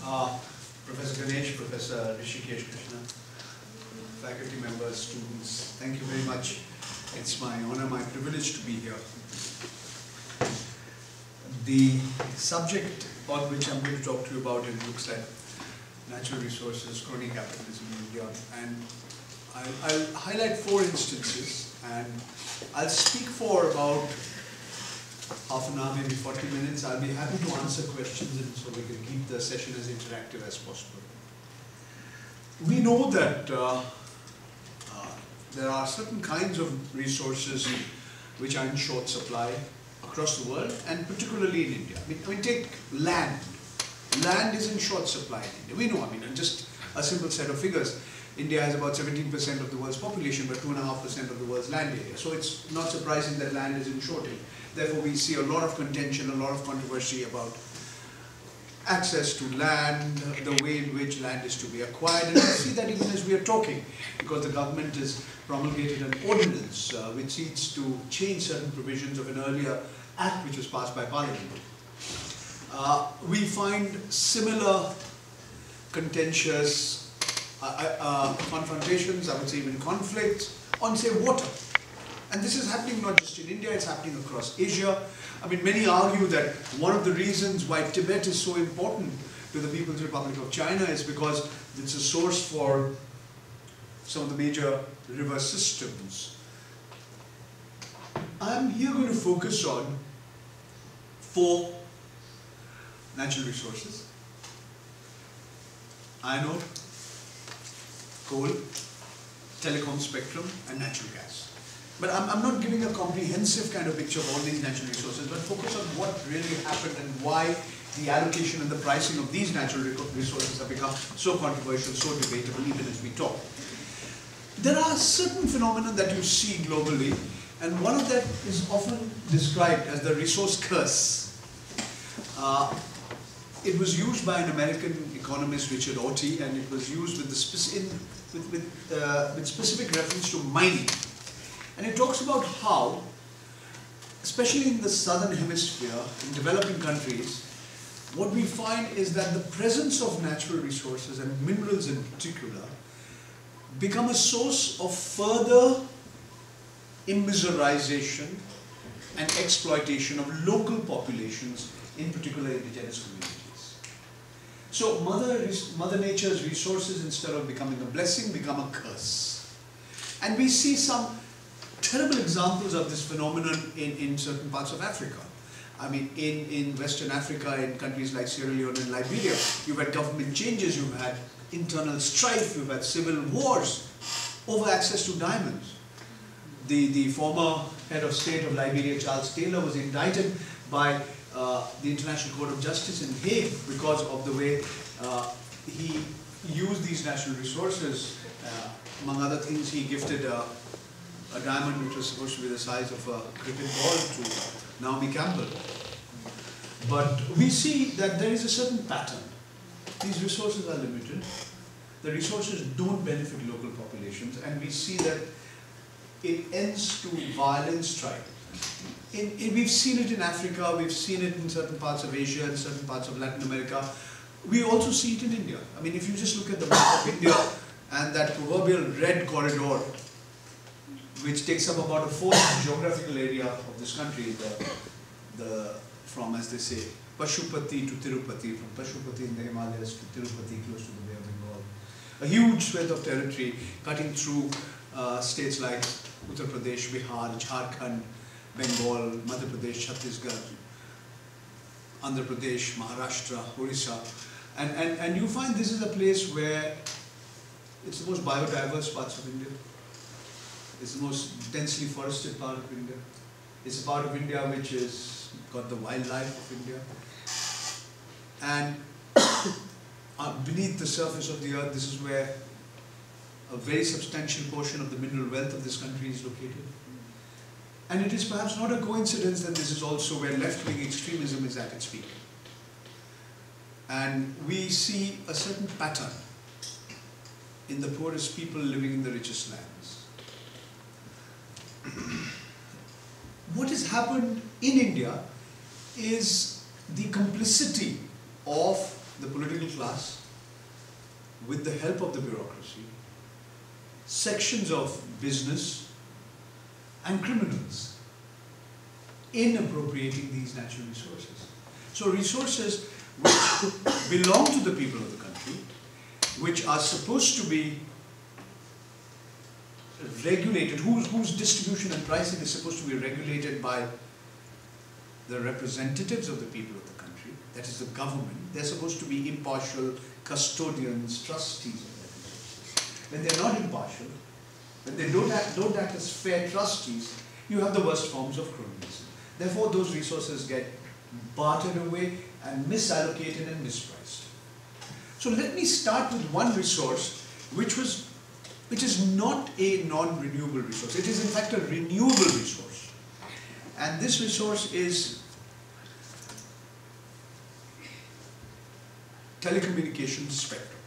Professor Ganesh, Professor Rishikesh Krishna, faculty members, students, thank you very much. It's my honor, my privilege to be here. The subject on which I'm going to talk to you about, it looks at natural resources, crony capitalism in India, and I'll highlight 4 instances, and I'll speak for about half an hour, maybe 40 minutes. I'll be happy to answer questions, and so we can keep the session as interactive as possible. We know that there are certain kinds of resources which are in short supply across the world, and particularly in India. I mean, take land. Land is in short supply in India. We know, and just a simple set of figures. India has about 17% of the world's population, but 2.5% of the world's land area. So it's not surprising that land is in shortage. Therefore, we see a lot of contention, a lot of controversy about access to land, the way in which land is to be acquired. And we see that even as we are talking, because the government has promulgated an ordinance which seeks to change certain provisions of an earlier act which was passed by Parliament. We find similar contentious confrontations, I would say even conflicts, on, say, water. And this is happening not just in India, it's happening across Asia. I mean, many argue that one of the reasons why Tibet is so important to the People's Republic of China is because it's a source for some of the major river systems. I'm here going to focus on 4 natural resources: iron ore, coal, telecom spectrum, and natural gas. But I'm not giving a comprehensive kind of picture of all these natural resources, but focus on what really happened and why the allocation and the pricing of these natural resources have become so controversial, so debatable, even as we talk. There are certain phenomena that you see globally, and one of them is often described as the resource curse. It was used by an American economist, Richard Orty, and it was used with specific reference to mining. And it talks about how, especially in the southern hemisphere, in developing countries, what we find is that the presence of natural resources, and minerals in particular, become a source of further immiserization and exploitation of local populations, in particular indigenous communities. So Mother Nature's resources, instead of becoming a blessing, become a curse. And we see some terrible examples of this phenomenon in certain parts of Africa. I mean, in Western Africa, in countries like Sierra Leone and Liberia, you've had government changes, you've had internal strife, you've had civil wars over access to diamonds. The former head of state of Liberia, Charles Taylor, was indicted by the International Court of Justice in Hague because of the way he used these natural resources. Among other things, he gifted a diamond which was supposed to be the size of a cricket ball to Naomi Campbell. But we see that there is a certain pattern. These resources are limited. The resources don't benefit local populations, and we see that it ends to violent strife. We've seen it in Africa, we've seen it in certain parts of Asia, and certain parts of Latin America. We also see it in India. I mean, if you just look at the map of India and that proverbial red corridor, which takes up about a 4th geographical area of this country, from, as they say, Pashupati to Tirupati, from Pashupati in the Himalayas to Tirupati close to the Bay of Bengal. A huge swath of territory cutting through states like Uttar Pradesh, Bihar, Jharkhand, Bengal, Madhya Pradesh, Chhattisgarh, Andhra Pradesh, Maharashtra, Orissa. And you find this is a place where it's the most biodiverse parts of India. It's the most densely forested part of India. It's a part of India which has got the wildlife of India. And beneath the surface of the earth, this is where a very substantial portion of the mineral wealth of this country is located. And it is perhaps not a coincidence that this is also where left-wing extremism is at its peak. And we see a certain pattern in the poorest people living in the richest lands. What has happened in India is the complicity of the political class, with the help of the bureaucracy, sections of business and criminals in appropriating these natural resources. So resources which belong to the people of the country, which are supposed to be regulated, whose distribution and pricing is supposed to be regulated by the representatives of the people of the country, that is the government. They're supposed to be impartial custodians, trustees of that resources. When they're not impartial, when they don't act as fair trustees, you have the worst forms of cronyism. Therefore, those resources get bartered away and misallocated and mispriced. So let me start with one resource which is not a non-renewable resource. It is in fact a renewable resource. And this resource is telecommunications spectrum.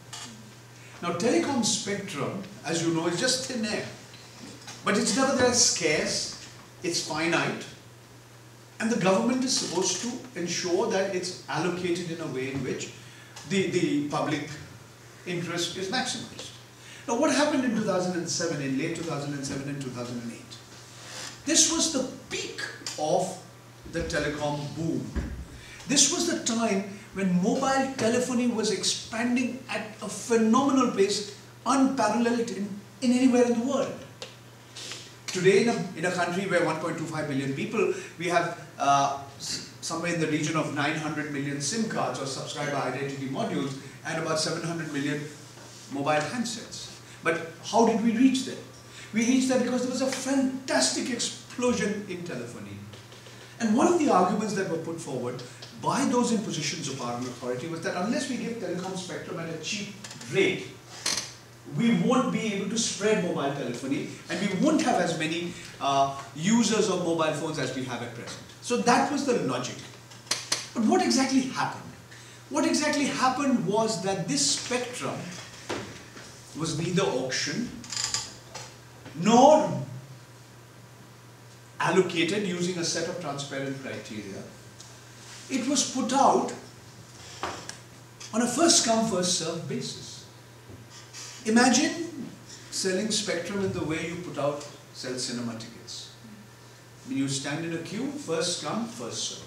Now telecom spectrum, as you know, is just thin air. But it's nevertheless scarce, it's finite, and the government is supposed to ensure that it's allocated in a way in which the public interest is maximized. Now what happened in 2007, in late 2007 and 2008? This was the peak of the telecom boom. This was the time when mobile telephony was expanding at a phenomenal pace, unparalleled in anywhere in the world. Today in a country where 1.25 billion people, we have somewhere in the region of 900 million SIM cards or subscriber identity modules and about 700 million mobile handsets. But how did we reach there? We reached there because there was a fantastic explosion in telephony. And one of the arguments that were put forward by those in positions of power and authority was that unless we give telecom spectrum at a cheap rate, we won't be able to spread mobile telephony and we won't have as many users of mobile phones as we have at present. So that was the logic. But what exactly happened? What exactly happened was that this spectrum was neither auctioned nor allocated using a set of transparent criteria. It was put out on a first come first served basis. Imagine selling spectrum in the way you sell cinema tickets. When you stand in a queue, first come, first served.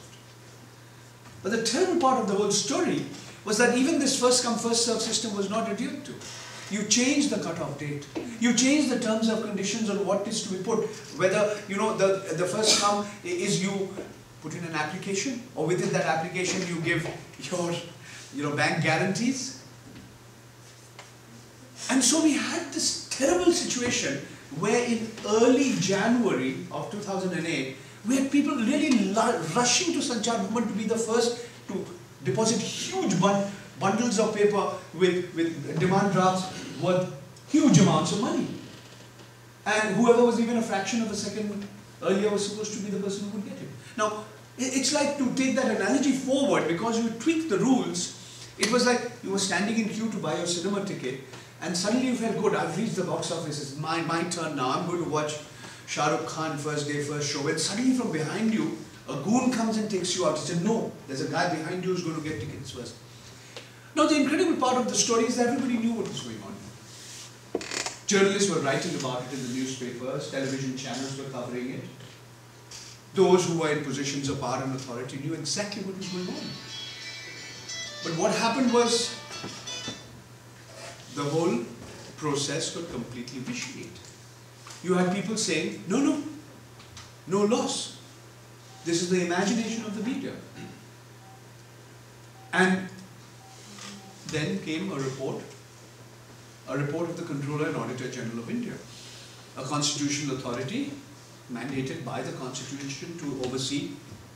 But the terrible part of the whole story was that even this first come, first served system was not adhered to. You change the cutoff date. You change the terms and conditions on what is to be put. Whether, the first come is you put in an application, or within that application you give your bank guarantees. And so we had this terrible situation where in early January of 2008, we had people really rushing to Sanchar Movement to be the first to deposit huge bundles of paper with demand drafts worth huge amounts of money. And whoever was even a fraction of a second earlier was supposed to be the person who would get it. Now, it's like, to take that analogy forward, because you tweak the rules, it was like you were standing in queue to buy your cinema ticket and suddenly you felt, good, I've reached the box office, it's my turn now, I'm going to watch Shah Rukh Khan first day, first show. And suddenly from behind you, a goon comes and takes you out. He said, no, there's a guy behind you who's going to get tickets first. Now the incredible part of the story is that everybody knew what was going on. Journalists were writing about it in the newspapers, television channels were covering it. Those who were in positions of power and authority knew exactly what was going on. But what happened was, the whole process got completely vitiated. You had people saying, no loss. This is the imagination of the media. And then came a report of the Controller and Auditor General of India, a constitutional authority mandated by the Constitution to oversee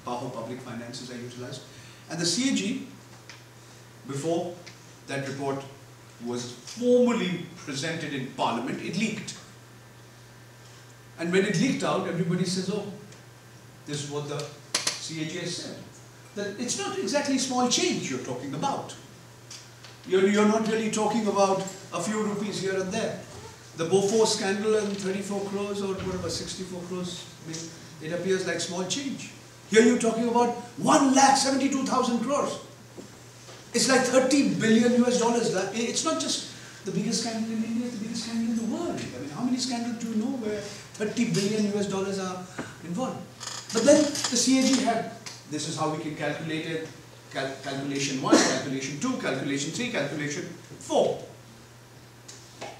how public finances are utilized. And the CAG, before that report was formally presented in Parliament, it leaked. And when it leaked out, everybody says, oh, this is what the CAG has said. That it's not exactly small change you're talking about. You're not really talking about a few rupees here and there. The Bofors scandal and 34 crores or whatever, 64 crores, I mean, it appears like small change. Here you're talking about 1,72,000 crores. It's like $30 billion US. It's not just the biggest scandal in India, it's the biggest scandal in the world. I mean, how many scandals do you know where $30 billion US are involved? But then the CAG had, this is how we can calculate it, calculation 1, calculation 2, calculation 3, calculation 4.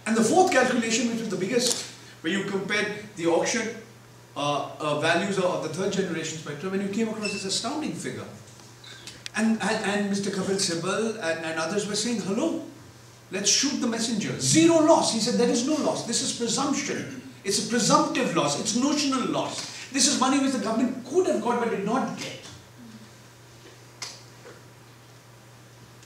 And the fourth calculation, which was the biggest, where you compared the auction values of the third generation spectrum, and you came across this astounding figure. And Mr. Kapil Sibal and others were saying, hello, let's shoot the messenger. Zero loss. He said, there is no loss. This is presumption. It's a presumptive loss. It's notional loss. This is money which the government could have got but did not get.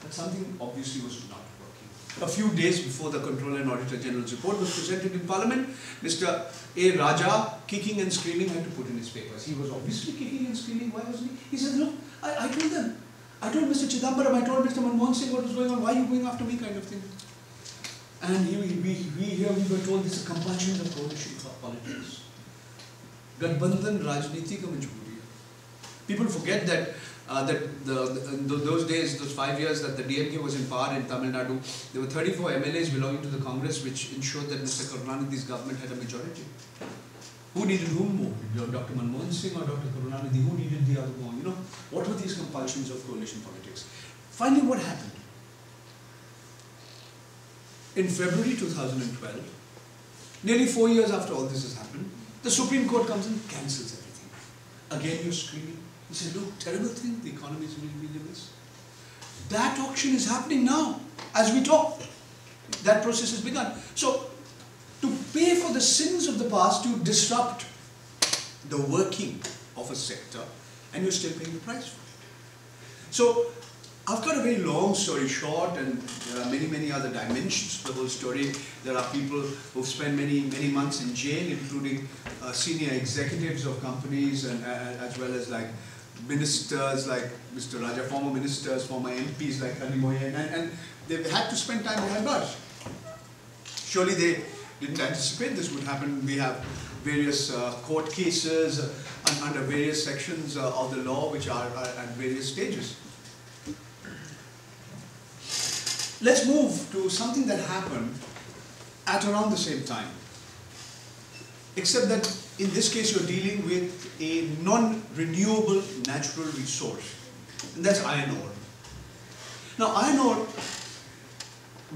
But something obviously was not working. A few days before the Controller and Auditor General's report was presented in Parliament, Mr. A. Raja, kicking and screaming, had to put in his papers. He was obviously kicking and screaming. Why wasn't he? He said, look, I told them. I told Mr. Chidambaram, I told Mr. Manmohan Singh what was going on. Why are you going after me, kind of thing. And we were told this is a compulsion of coalition politics. Gadbandhan Rajniti ka majboori hai. People forget that in those days, those 5 years that the DMK was in power in Tamil Nadu, there were 34 MLAs belonging to the Congress, which ensured that Mr. Karunanidhi's government had a majority. Who needed whom more? Dr. Manmohan Singh or Dr. Karunanidhi? Who needed the other more? You know, what were these compulsions of coalition politics? Finally, what happened? In February 2012, nearly 4 years after all this has happened, the Supreme Court comes and cancels everything. Again, you're screaming. You say, look, terrible thing, the economy is really this. That auction is happening now, as we talk. That process has begun. So, to pay for the sins of the past, you disrupt the working of a sector, and you're still paying the price for it. So, I've got a very long story short, and there are many other dimensions to the whole story. There are people who've spent many months in jail, including senior executives of companies, and as well as like ministers like Mr. Raja, former ministers, former MPs like Kani Moyen, and they've had to spend time behind bars. Surely they didn't anticipate this would happen. We have various court cases under various sections of the law which are at various stages. Let's move to something that happened at around the same time. Except that in this case you're dealing with a non-renewable natural resource. And that's iron ore. Now iron ore,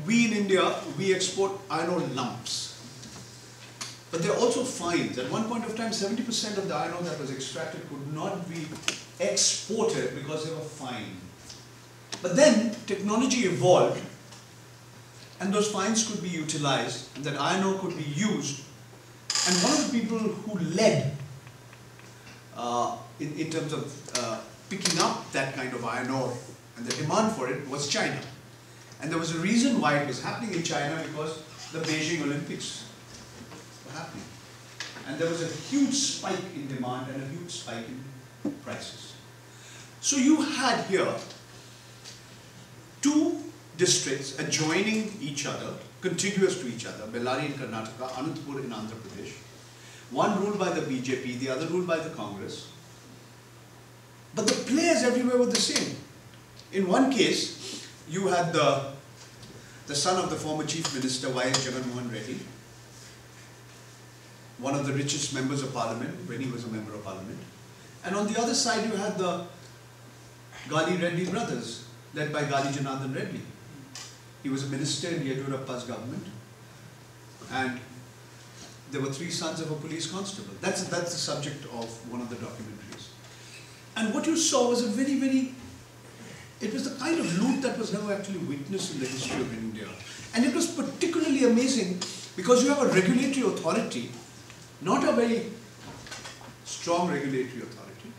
we in India, we export iron ore lumps. But there are also fines. At one point of time, 70% of the iron ore that was extracted could not be exported because they were fined. But then technology evolved, and those fines could be utilized, and that iron ore could be used. And one of the people who led in terms of picking up that kind of iron ore and the demand for it was China. And there was a reason why it was happening in China, because the Beijing Olympics were happening. And there was a huge spike in demand and a huge spike in prices. So you had here two districts adjoining each other, contiguous to each other, Bellary in Karnataka, Anantapur in Andhra Pradesh. One ruled by the BJP, the other ruled by the Congress. But the players everywhere were the same. In one case, you had the son of the former Chief Minister, Y.S. Jagannath Reddy, one of the richest members of Parliament when he was a member of Parliament. And on the other side, you had the Gali Reddy brothers, led by Gali Janardhan Reddy. He was a minister in Yediyurappa's government, and there were 3 sons of a police constable. That's the subject of one of the documentaries. And what you saw was it was the kind of loot that was never actually witnessed in the history of India. And it was particularly amazing because you have a regulatory authority, not a very strong regulatory authority,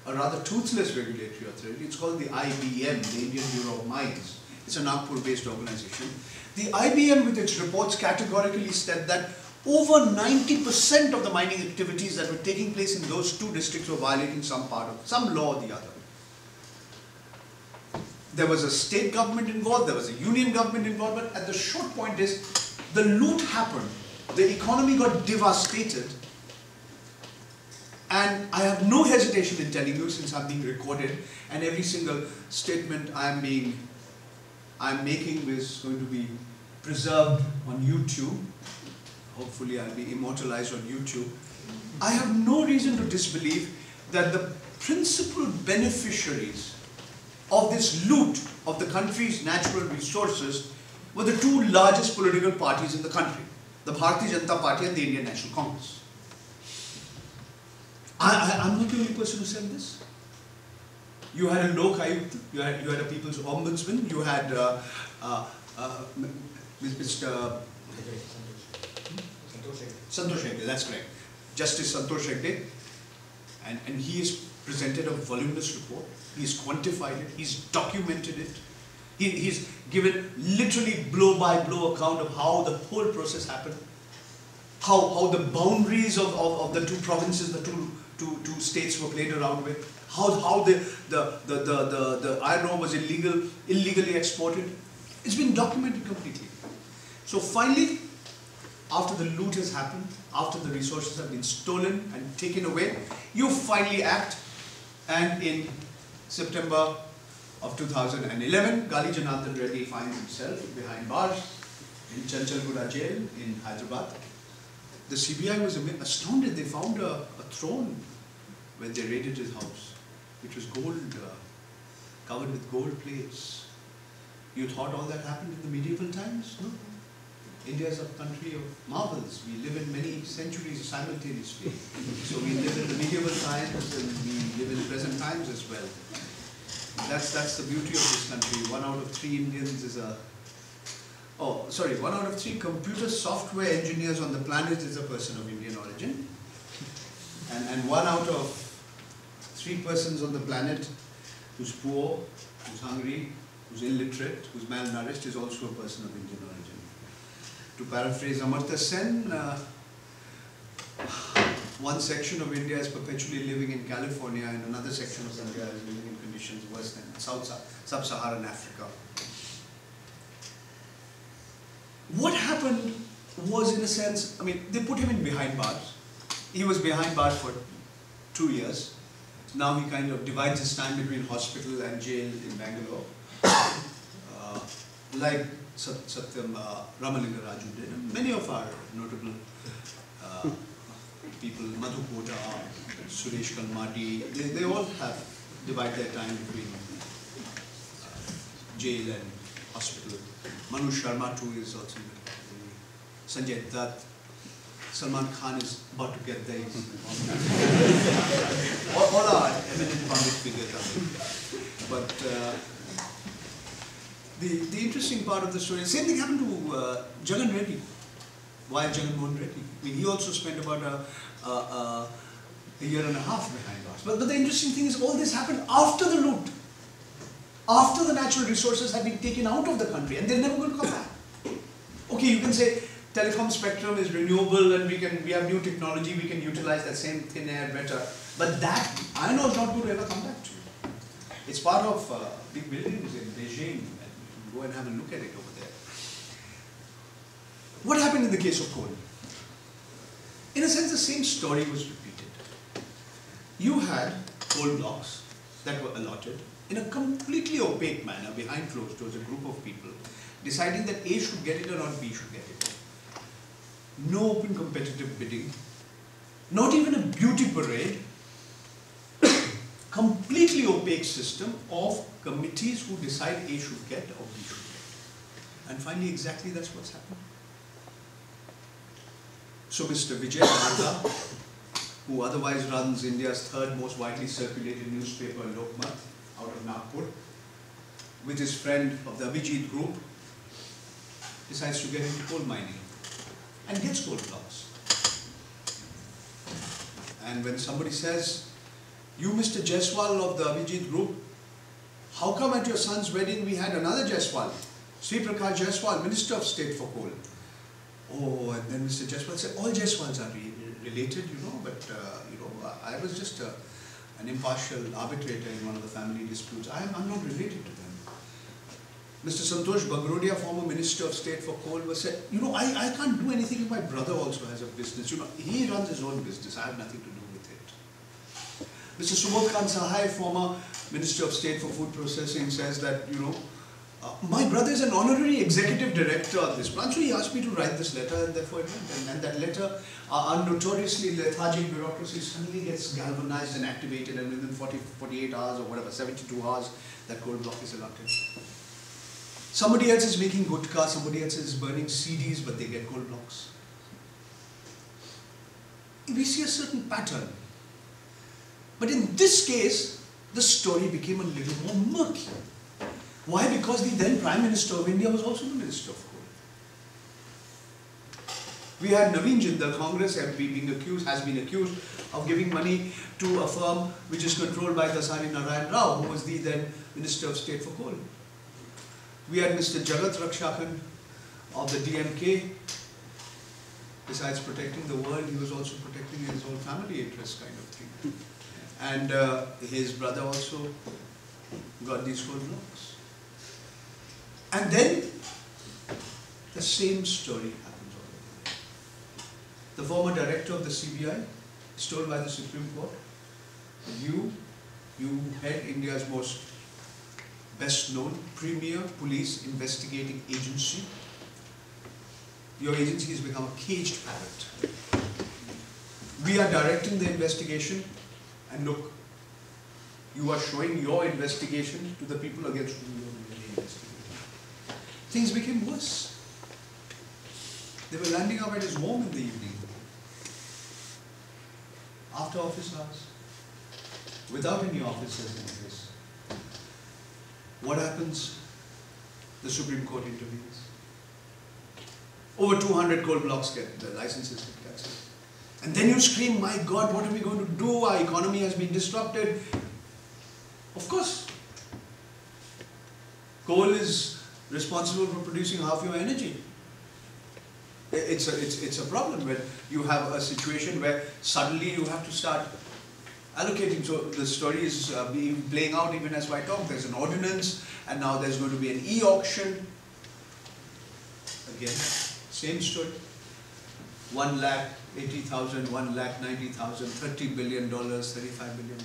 a rather toothless regulatory authority. It's called the IBM, the Indian Bureau of Mines. It's a Nagpur-based organization. The IBM, with its reports, categorically said that over 90% of the mining activities that were taking place in those 2 districts were violating some law or the other. There was a state government involved, there was a union government involved, but at the short point is, the loot happened, the economy got devastated, and I have no hesitation in telling you, since I'm being recorded, and every single statement I am being I'm making is going to be preserved on YouTube. Hopefully I'll be immortalized on YouTube. I have no reason to disbelieve that the principal beneficiaries of this loot of the country's natural resources were the two largest political parties in the country, the Bharatiya Janata Party and the Indian National Congress. I'm not the only person who said this. You had a Lok Ayukt, you had a People's Ombudsman, you had Mr. Santosh Hegde, that's correct. Justice Santosh Hegde, and he has presented a voluminous report. He's quantified it, he's documented it. He's given literally blow-by-blow account of how the whole process happened, how the boundaries of the two provinces, the two states were played around with, how the iron ore was illegally exported. It's been documented completely. So finally, after the loot has happened, after the resources have been stolen and taken away, you finally act, and in September of 2011, Gali Janardhan Reddy finds himself behind bars in Chanchalguda jail in Hyderabad. The CBI was astounded. They found a throne when they raided his house, which was gold, covered with gold plates. You thought all that happened in the medieval times? No. India is a country of marvels. We live in many centuries simultaneously. So we live in the medieval times and we live in present times as well. That's the beauty of this country. 1 out of 3 Indians is a... Oh, sorry, 1 out of 3 computer software engineers on the planet is a person of Indian origin. And 1 out of 3 persons on the planet who's poor, who's hungry, who's illiterate, who's malnourished is also a person of Indian origin. To paraphrase Amartya Sen, one section of India is perpetually living in California and another section of India is living in conditions worse than sub-Saharan Africa. What happened was, in a sense, I mean, they put him in behind bars. He was behind bars for 2 years. Now he kind of divides his time between hospital and jail in Bangalore. Like Satyam Ramalinga Raju did, and many of our notable people, Madhu Kota, Suresh Kalmati, they all have divided their time between jail and hospital. Manu Sharma too is also in the Sanjay Dutt. Salman Khan is about to get there. all our eminent public figures are there. But the interesting part of the story, same thing happened to Jagan Reddy. Why Jagan Mohan Reddy? I mean, he also spent about a year and a half behind bars. But the interesting thing is, all this happened after the loot, after the natural resources had been taken out of the country, and they're never going to come back. Okay, you can say telecom spectrum is renewable, and we have new technology, we can utilize that same thin air better. But that iron ore is not going to ever come back to you. It's part of big buildings in Beijing. Go and have a look at it over there. What happened in the case of coal? In a sense, the same story was repeated. You had coal blocks that were allotted in a completely opaque manner, behind closed doors, a group of people deciding that A should get it or not B should get it. No open competitive bidding, not even a beauty parade, completely opaque system of committees who decide A should get or B should get. And finally, exactly that's what's happened. So Mr. Vijay Narda, who otherwise runs India's 3rd most widely circulated newspaper, Lokmat, out of Nagpur, with his friend of the Abhijit group, decides to get into coal mining and gets coal blocks. And when somebody says, "You, Mr. Jaiswal of the Abhijit group, how come at your son's wedding we had another Jaiswal, Sri Prakash Jaiswal, Minister of State for Coal?" Oh, and then Mr. Jaiswal said, "All Jaiswals are related, you know, but I was just an impartial arbitrator in one of the family disputes. I'm not related to them." Mr. Santosh Bagrodia, former Minister of State for Coal, was said, I can't do anything if my brother also has a business. He runs his own business. I have nothing to do with it. Mr. Subodh Khan Sahai, former Minister of State for Food Processing, says that, My brother is an honorary executive director of this plant, so he asked me to write this letter, and therefore it went. And that letter, our notoriously lethargic bureaucracy suddenly gets galvanized and activated, and within 48 hours or whatever, 72 hours, that coal block is elected. Somebody else is making gutka, somebody else is burning CDs, but they get coal blocks. We see a certain pattern. But in this case, the story became a little more murky. Why? Because the then Prime Minister of India was also the Minister of Coal. We had Naveen Jindal, Congress MP, has been accused of giving money to a firm which is controlled by Dasari Narayan Rao, who was the then Minister of State for Coal. We had Mr. Jagat Rakshakan of the DMK. Besides protecting the world, he was also protecting his own family interest kind of thing. And his brother also got these coal blocks. And then the same story happens all over again. The former director of the CBI is told by the Supreme Court, you head India's most best known premier police investigating agency. Your agency has become a caged parrot. We are directing the investigation, and look, you are showing your investigation to the people against whom you are really investigating. Things became worse. They were landing up at his home in the evening, after office hours, without any officers in place. What happens? The Supreme Court intervenes. Over 200 coal blocks get, the licenses get cancelled. And then you scream, my God, what are we going to do? Our economy has been disrupted. Of course. Coal is responsible for producing half your energy. It's a problem when you have a situation where suddenly you have to start allocating. So the story is playing out even as I talk. There's an ordinance, and now there's going to be an e-auction. Again, same story. 1,80,000, 1,90,000, $30 billion, $35 billion.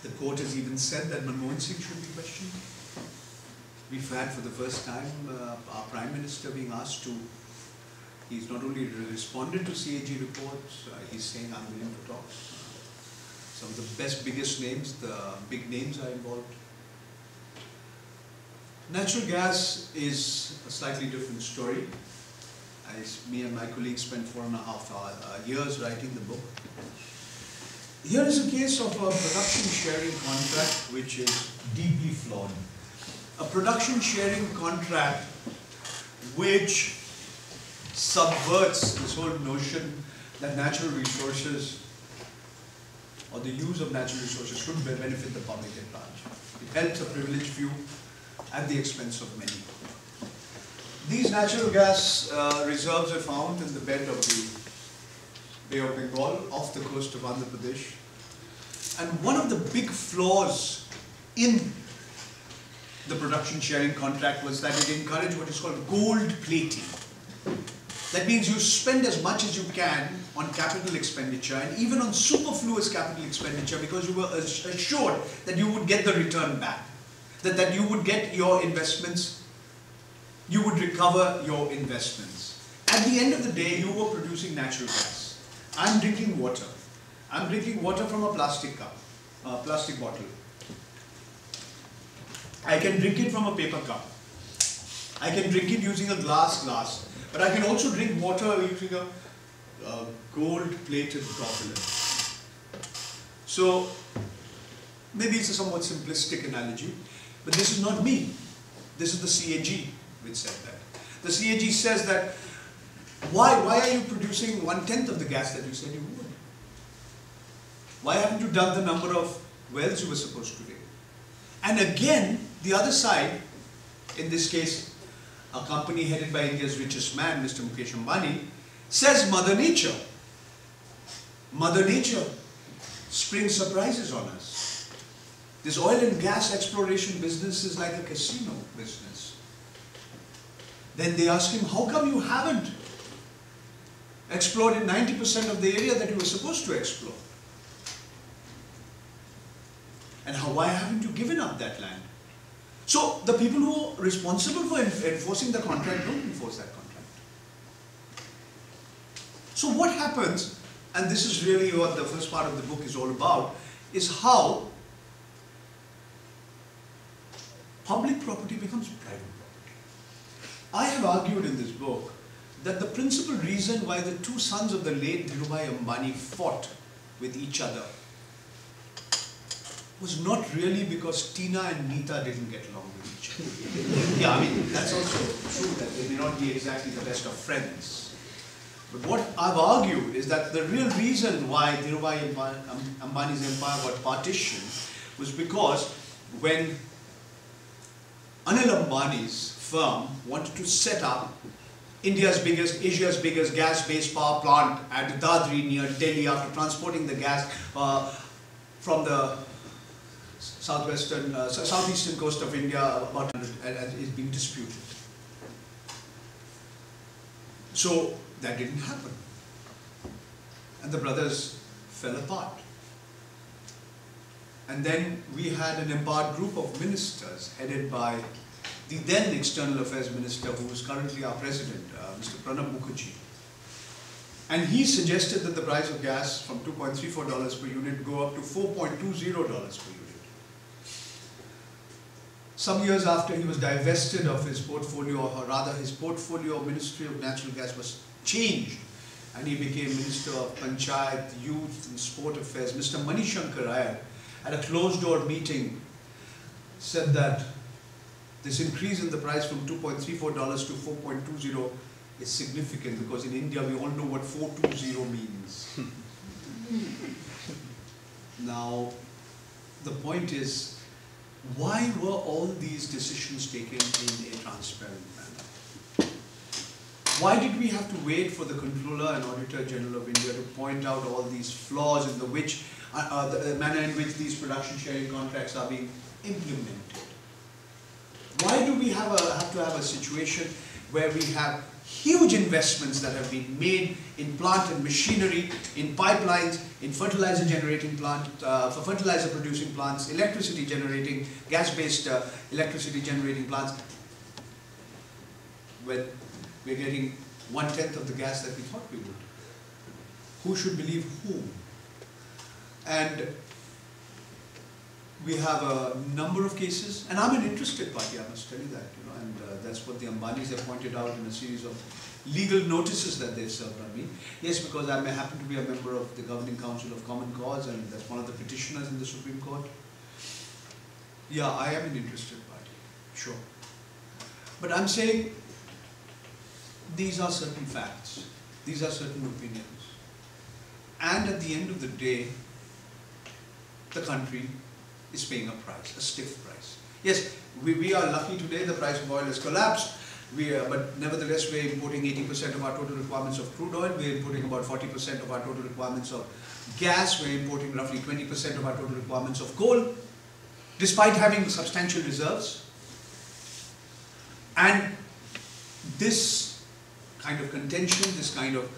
The court has even said that Manmohan Singh should be questioned. We've had for the first time our Prime Minister being asked to, he's not only responded to CAG reports, he's saying I'm willing to talk. Some of the biggest names, the big names are involved. Natural gas is a slightly different story. Me and my colleagues spent 4.5 years writing the book. Here is a case of a production sharing contract which is deeply flawed. A production sharing contract which subverts this whole notion that natural resources or the use of natural resources should benefit the public at large. It helps a privileged few at the expense of many. These natural gas reserves are found in the bed of the Bay of Bengal off the coast of Andhra Pradesh. And one of the big flaws in the production sharing contract was that it encouraged what is called gold plating. That means you spend as much as you can on capital expenditure and even on superfluous capital expenditure because you were assured that you would get the return back. That you would get your investments, you would recover your investments. At the end of the day, you were producing natural gas. I'm drinking water. I'm drinking water from a plastic cup, a plastic bottle. I can drink it from a paper cup. I can drink it using a glass. But I can also drink water using a gold-plated goblet. So, maybe it's a somewhat simplistic analogy, but this is not me. This is the CAG which said that. The CAG says that, why are you producing 1/10 of the gas that you said you would? Why haven't you done the number of wells you were supposed to do? And again, the other side, in this case, a company headed by India's richest man, Mr. Mukesh Ambani, says Mother Nature. Mother Nature springs surprises on us. This oil and gas exploration business is like a casino business. Then they ask him, how come you haven't explored in 90% of the area that you were supposed to explore? And why haven't you given up that land? So the people who are responsible for enforcing the contract don't enforce that contract. So what happens, and this is really what the first part of the book is all about, is how public property becomes private property. I have argued in this book that the principal reason why the two sons of the late Dhirubhai Ambani fought with each other was not really because Tina and Neeta didn't get along with each other. Yeah, I mean, that's also true that they may not be exactly the best of friends. But what I've argued is that the real reason why Dhirubhai Ambani's empire got partitioned was because when Anil Ambani's firm wanted to set up Asia's biggest gas-based power plant at Dadri near Delhi after transporting the gas from the southeastern coast of India about 100 and is being disputed. So that didn't happen. And the brothers fell apart. And then we had an empowered group of ministers headed by the then External Affairs Minister, who is currently our President, Mr. Pranab Mukherjee. And he suggested that the price of gas from $2.34 per unit go up to $4.20 per unit. Some years after he was divested of his portfolio, or rather his portfolio of Ministry of Natural Gas was changed, and he became Minister of Panchayat, Youth and Sport Affairs. Mr. Manishankar Iyer, at a closed-door meeting, said that this increase in the price from $2.34 to $4.20 is significant, because in India we all know what 420 means. Now, the point is, why were all these decisions taken in a transparent manner? Why did we have to wait for the Controller and Auditor General of India to point out all these flaws in the manner in which these production sharing contracts are being implemented? Why do we have to have a situation where we have huge investments that have been made in plant and machinery, in pipelines, in fertilizer generating plant, for fertilizer producing plants, electricity generating, gas-based electricity generating plants, when we're getting 1/10 of the gas that we thought we would? Who should believe whom? And we have a number of cases, and I'm an interested party, I must tell you that, and that's what the Ambanis have pointed out in a series of legal notices that they've served on me. Yes, because I may happen to be a member of the Governing Council of Common Cause, and that's one of the petitioners in the Supreme Court. Yeah, I am an interested party, sure. But I'm saying these are certain facts, these are certain opinions. And at the end of the day, the country is paying a price, a stiff price. Yes, we are lucky today, the price of oil has collapsed, but nevertheless we are importing 80% of our total requirements of crude oil, we are importing about 40% of our total requirements of gas, we are importing roughly 20% of our total requirements of coal, despite having substantial reserves. And this kind of contention, this kind of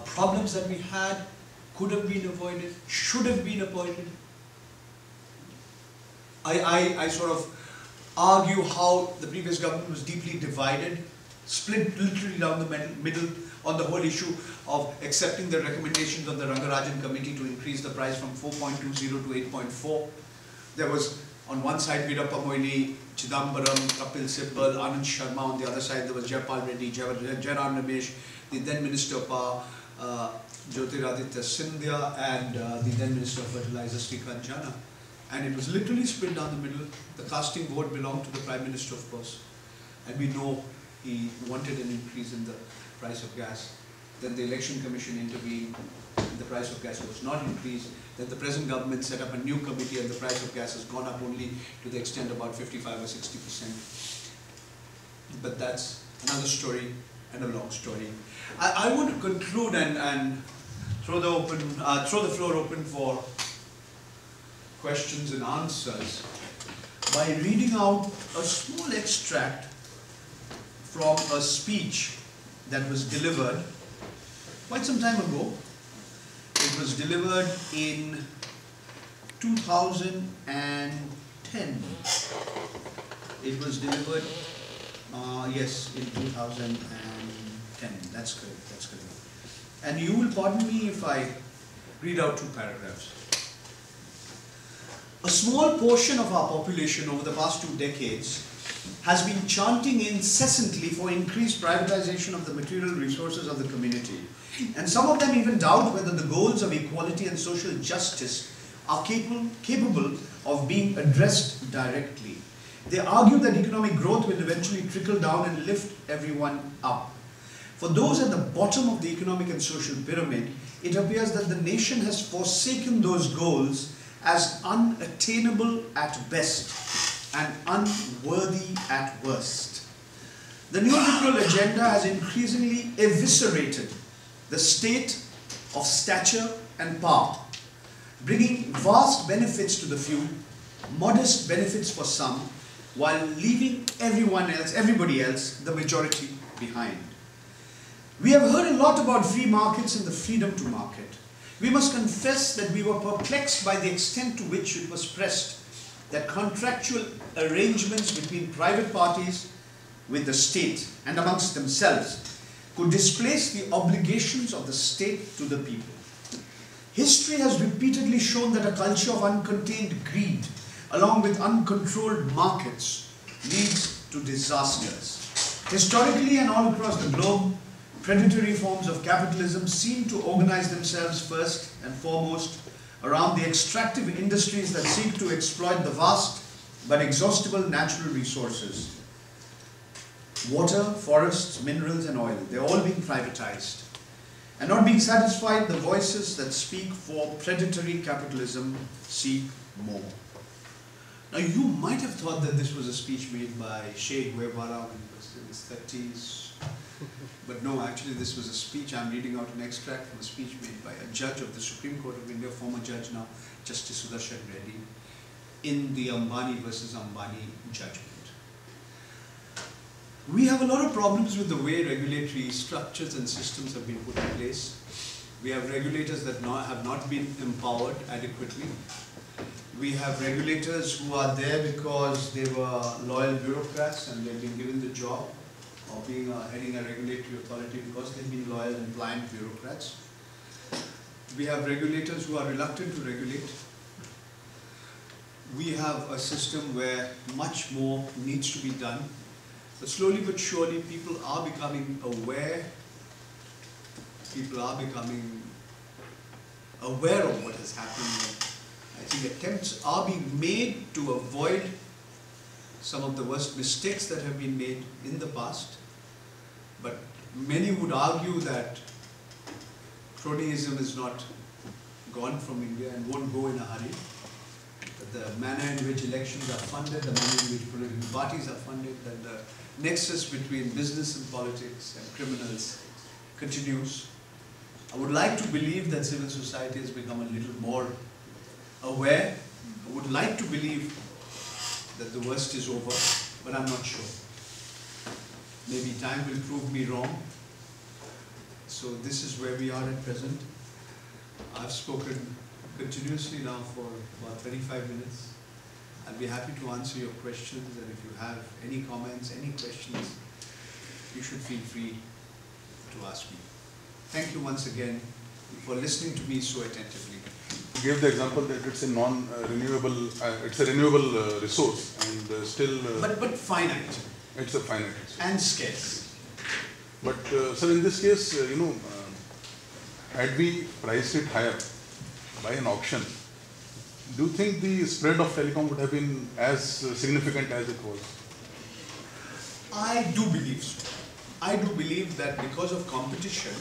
problems that we had could have been avoided, should have been avoided. I sort of argue how the previous government was deeply divided, split literally down the middle on the whole issue of accepting the recommendations of the Rangarajan committee to increase the price from 4.20 to 8.4. There was on one side Veerappa Moily, Chidambaram, Kapil Sibal, Anand Sharma. On the other side there was Jayapal Reddy, Jairam Ramesh, the then Minister of Power, Jyotiraditya Scindia, and the then Minister of Fertilizer, Srikanth Jana. And it was literally split down the middle. The casting vote belonged to the Prime Minister, of course. And we know he wanted an increase in the price of gas. Then the Election Commission intervened, and the price of gas was not increased. Then the present government set up a new committee, and the price of gas has gone up only to the extent of about 55 or 60%. But that's another story and a long story. I want to conclude and throw the floor open for questions and answers by reading out a small extract from a speech that was delivered quite some time ago. It was delivered in 2010. It was delivered, yes, in 2010. That's correct, that's correct. And you will pardon me if I read out 2 paragraphs. A small portion of our population over the past 2 decades has been chanting incessantly for increased privatization of the material resources of the community. And some of them even doubt whether the goals of equality and social justice are capable of being addressed directly. They argue that economic growth will eventually trickle down and lift everyone up. For those at the bottom of the economic and social pyramid, it appears that the nation has forsaken those goals as unattainable at best and unworthy at worst. The neoliberal agenda has increasingly eviscerated the state of stature and power, bringing vast benefits to the few, modest benefits for some, while leaving everybody else, the majority, behind. We have heard a lot about free markets and the freedom to market. We must confess that we were perplexed by the extent to which it was pressed that contractual arrangements between private parties with the state and amongst themselves could displace the obligations of the state to the people. History has repeatedly shown that a culture of uncontained greed, along with uncontrolled markets, leads to disasters. Historically and all across the globe, predatory forms of capitalism seem to organize themselves first and foremost around the extractive industries that seek to exploit the vast but exhaustible natural resources. Water, forests, minerals and oil, they're all being privatized. And not being satisfied, the voices that speak for predatory capitalism seek more. Now you might have thought that this was a speech made by Che Guevara when he was in his 30s. But no, actually this was a speech. I'm reading out an extract from a speech made by a judge of the Supreme Court of India, former judge now, Justice Sudarshan Reddy, in the Ambani versus Ambani judgment. We have a lot of problems with the way regulatory structures and systems have been put in place. We have regulators that have not been empowered adequately. We have regulators who are there because they were loyal bureaucrats and they've been given the job of being heading a regulatory authority because they've been loyal and pliant bureaucrats. We have regulators who are reluctant to regulate. We have a system where much more needs to be done. But slowly but surely people are becoming aware. People are becoming aware of what has happened. I think attempts are being made to avoid some of the worst mistakes that have been made in the past. But many would argue that cronyism is not gone from India and won't go in a hurry. That the manner in which elections are funded, the manner in which political parties are funded, that the nexus between business and politics and criminals continues. I would like to believe that civil society has become a little more aware. I would like to believe that the worst is over, but I'm not sure. Maybe time will prove me wrong. So this is where we are at present. I've spoken continuously now for about 35 minutes. I'll be happy to answer your questions, and if you have any comments, any questions, you should feel free to ask me. Thank you once again for listening to me so attentively. You gave the example that it's a non-renewable, it's a renewable resource and still... but finite. It's a finite resource. And scarce. But sir, in this case, had we priced it higher by an auction, do you think the spread of telecom would have been as significant as it was? I do believe so. I do believe that because of competition,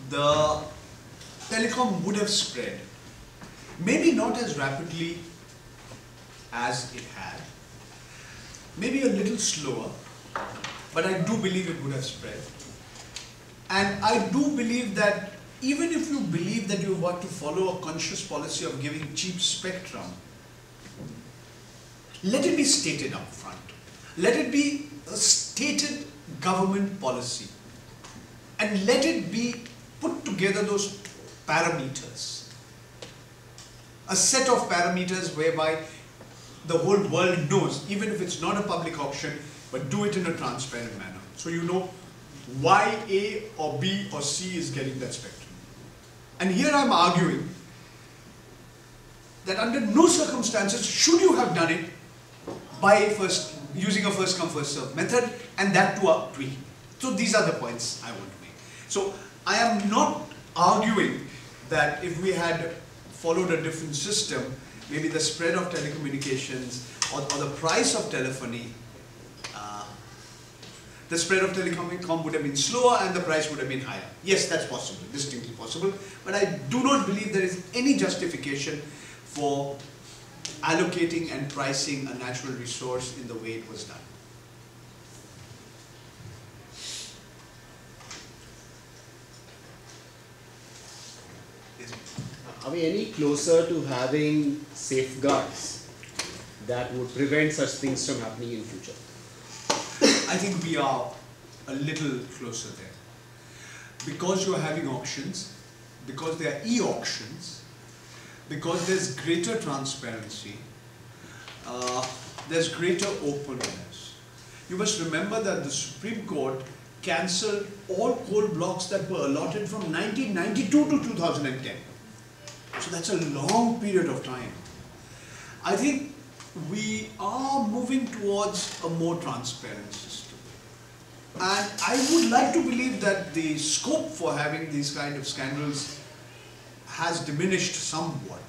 the telecom would have spread. Maybe not as rapidly as it had. Maybe a little slower, but I do believe it would have spread. And I do believe that even if you believe that you want to follow a conscious policy of giving cheap spectrum, let it be stated up front. Let it be a stated government policy. And let it be put together those parameters. a set of parameters whereby the whole world knows, even if it's not a public auction, but do it in a transparent manner. So you know why A or B or C is getting that spectrum. And here I'm arguing that under no circumstances should you have done it by using a first come first serve method, and that to a tweak. So these are the points I want to make. So I am not arguing that if we had followed a different system, maybe the spread of telecommunications or the price of telephony, the spread of telecom would have been slower and the price would have been higher. Yes, that's possible, distinctly possible. But I do not believe there is any justification for allocating and pricing a natural resource in the way it was done. Are we any closer to having safeguards that would prevent such things from happening in future? I think we are a little closer there. Because you're having auctions, because there are e-auctions, because there's greater transparency, there's greater openness. You must remember that the Supreme Court cancelled all coal blocks that were allotted from 1992 to 2010. So that's a long period of time. I think we are moving towards a more transparent system. And I would like to believe that the scope for having these kind of scandals has diminished somewhat.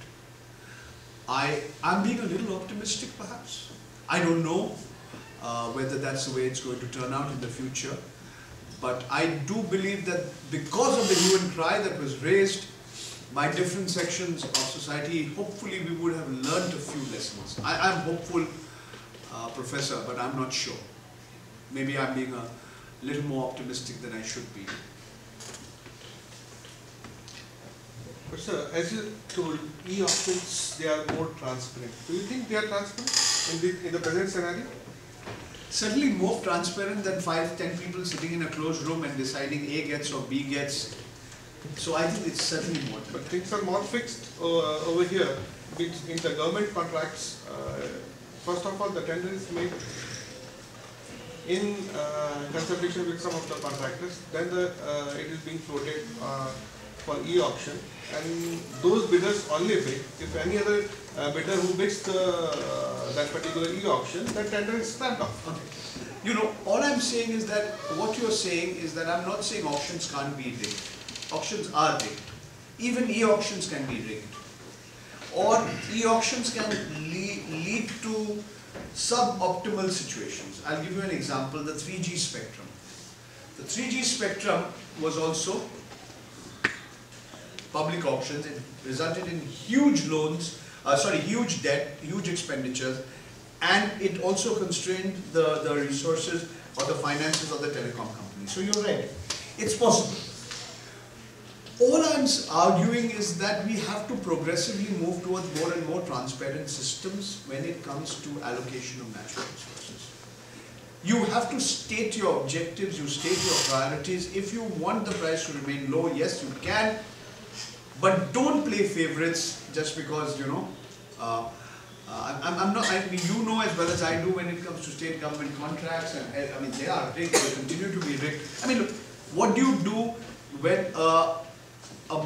I'm being a little optimistic perhaps. I don't know whether that's the way it's going to turn out in the future. But I do believe that because of the hue and cry that was raised by different sections of society, hopefully we would have learned a few lessons. I'm hopeful, Professor, but I'm not sure. Maybe I'm being a little more optimistic than I should be. But sir, as you told, e-auctions, they are more transparent. Do you think they are transparent in the present scenario? Certainly more transparent than 5-10 people sitting in a closed room and deciding A gets or B gets. So I think it's certainly more. But things are more fixed over here. In the government contracts, first of all, the tender is made in consultation with some of the contractors. Then it is being floated for e-auction, and those bidders only bid. If any other bidder who bids that particular e-auction, that tender is scrapped off. Okay. You know, all I'm saying is that what you're saying is that I'm not saying auctions can't be rigged. Auctions are rigged. Even e-auctions can be rigged. Or e-auctions can lead to suboptimal situations. I'll give you an example, the 3G spectrum. The 3G spectrum was also public auctions. It resulted in huge loans, huge debt, huge expenditures, and it also constrained the resources or the finances of the telecom company. So you're right, it's possible. All I'm arguing is that we have to progressively move towards more and more transparent systems when it comes to allocation of natural resources. You have to state your objectives, you state your priorities. If you want the price to remain low, yes, you can, but don't play favorites just because, you know, you know as well as I do when it comes to state government contracts, and I mean, they are rigged, they continue to be rigged. I mean, look, what do you do when a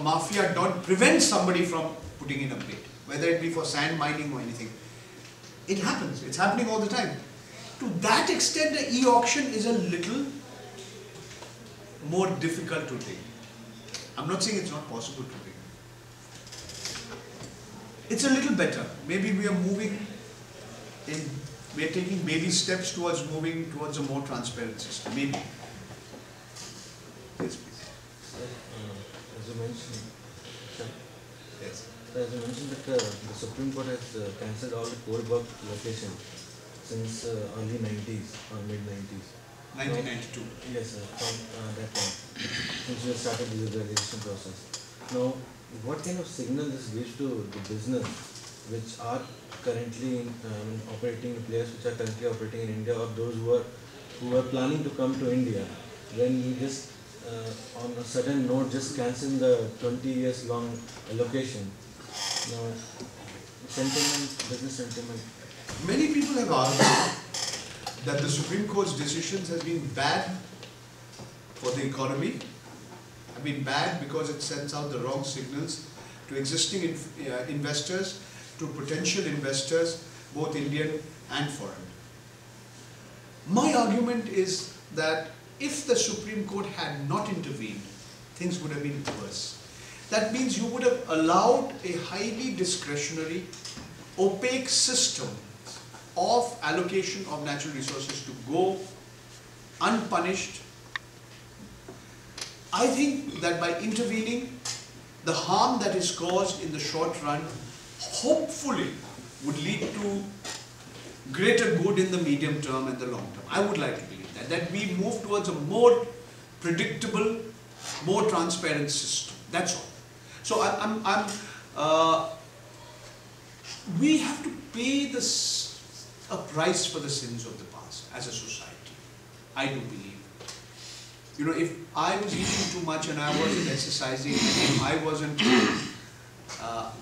mafia don prevents somebody from putting in a bid, whether it be for sand mining or anything? It happens, it's happening all the time. To that extent, the e-auction is a little more difficult to rig. I'm not saying it's not possible to rig. It's a little better. Maybe we are we are taking baby steps towards moving towards a more transparent system. Maybe. Yes, please. As you mentioned, Yes. as you mentioned that the Supreme Court has cancelled all the coal block location since early 90s or mid 90s. 1992. Yes, sir, from that time, since we have started the liberalization process. Now, what kind of signal this gives to the business which are currently operating, players which are currently operating in India, or those who are planning to come to India, when we just on a sudden note just cancel the 20 years long allocation? Now, sentiment, business sentiment. Many people have argued that the Supreme Court's decisions has been bad for the economy, have been bad because it sends out the wrong signals to existing investors, to potential investors, both Indian and foreign. My argument is that if the Supreme Court had not intervened, things would have been worse. That means you would have allowed a highly discretionary, opaque system of allocation of natural resources to go unpunished. I think that by intervening, the harm that is caused in the short run hopefully would lead to greater good in the medium term and the long term. I would like to believe that we move towards a more predictable, more transparent system. That's all. So we have to pay a price for the sins of the past as a society. I do believe. You know, if I was eating too much and I wasn't exercising, and if I wasn't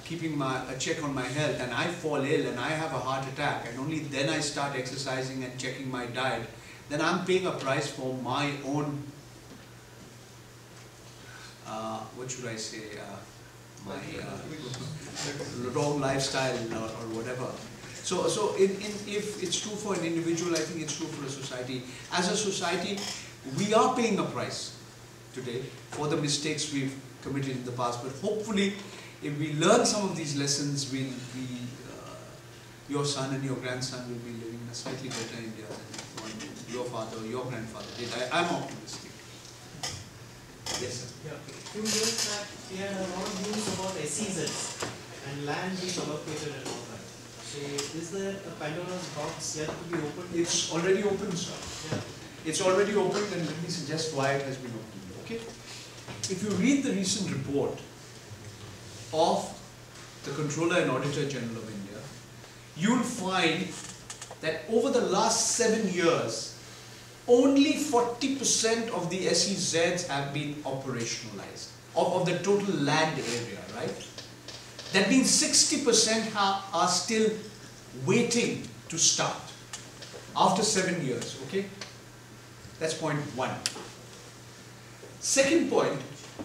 keeping a check on my health, and I fall ill and I have a heart attack, and only then I start exercising and checking my diet, then I'm paying a price for my own, what should I say, my wrong lifestyle or whatever. So if it's true for an individual, I think it's true for a society. As a society, we are paying a price today for the mistakes we've committed in the past, but hopefully if we learn some of these lessons, your son and your grandson will be living in a slightly better India than your father or your grandfather did. I'm optimistic. Yes, sir. Yeah. Few years back, we had a lot of news about SEZs and land being allocated and all that. So, is there a Pandora's box yet to be opened? It's already open, sir. Yeah. It's already opened, and let me suggest why it has been opened. Okay? If you read the recent report of the Controller and Auditor General of India, you'll find that over the last 7 years, only 40% of the SEZs have been operationalized, of the total land area, right? That means 60% are still waiting to start after 7 years, okay? That's point one. Second point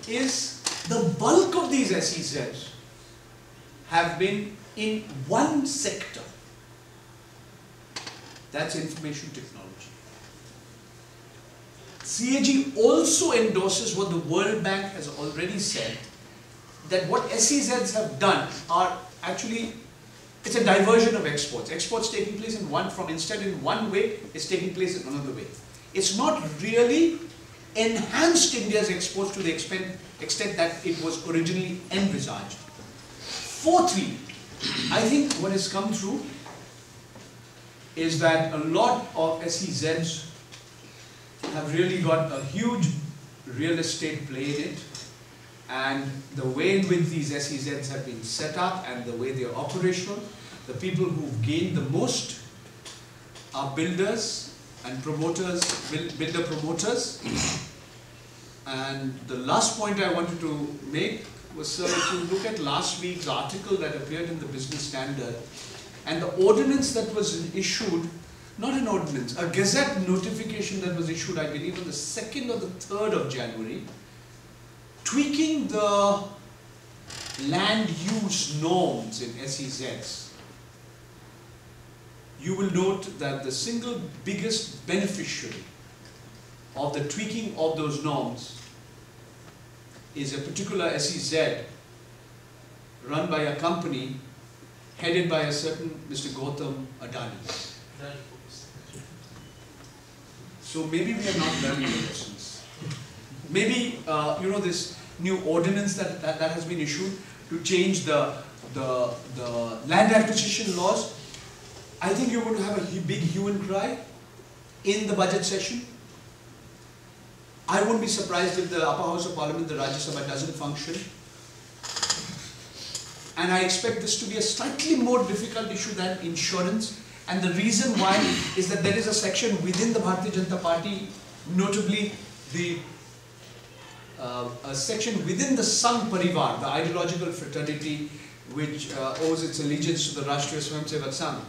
is the bulk of these SEZs have been in one sector. That's information technology. CAG also endorses what the World Bank has already said, that what SEZs have done are actually, it's a diversion of exports. Exports taking place instead in one way, it's taking place in another way. It's not really enhanced India's exports to the extent that it was originally envisaged. Fourthly, I think what has come through is that a lot of SEZs have really got a huge real estate play in it, and the way in which these SEZs have been set up and the way they are operational, the people who've gained the most are builders and promoters, builder promoters. And the last point I wanted to make was, sir, if you look at last week's article that appeared in the Business Standard, and the ordinance that was issued, not an ordinance, a gazette notification that was issued, I believe on the 2nd or the 3rd of January, tweaking the land use norms in SEZs. You will note that the single biggest beneficiary of the tweaking of those norms is a particular SEZ run by a company headed by a certain Mr. Gautam Adani. So maybe we are not learning the lessons. Maybe, this new ordinance that has been issued to change the land acquisition laws, I think you're going to have a big hue and cry in the budget session. I won't be surprised if the upper house of parliament, the Rajya Sabha, doesn't function. And I expect this to be a slightly more difficult issue than insurance. And the reason why is that there is a section within the Bharatiya Janata Party, notably a section within the Sangh Parivar, the ideological fraternity, which owes its allegiance to the Rashtriya Swayamsevak Sangh,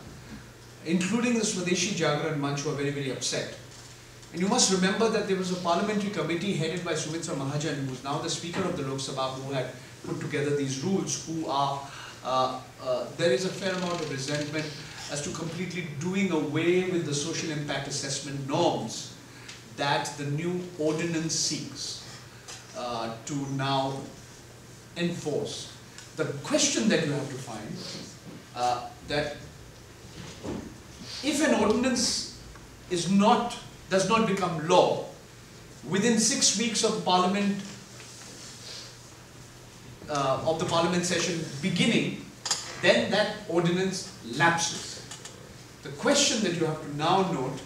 including the Swadeshi Jagran Manch, who are very, very upset. And you must remember that there was a parliamentary committee headed by Sumitra Mahajan, who is now the Speaker of the Lok Sabha, who had put together these rules, who are, there is a fair amount of resentment as to completely doing away with the social impact assessment norms that the new ordinance seeks to now enforce. The question that you have to find, that if an ordinance does not become law within 6 weeks of Parliament, of the Parliament session beginning, then that ordinance lapses. The question that you have to now note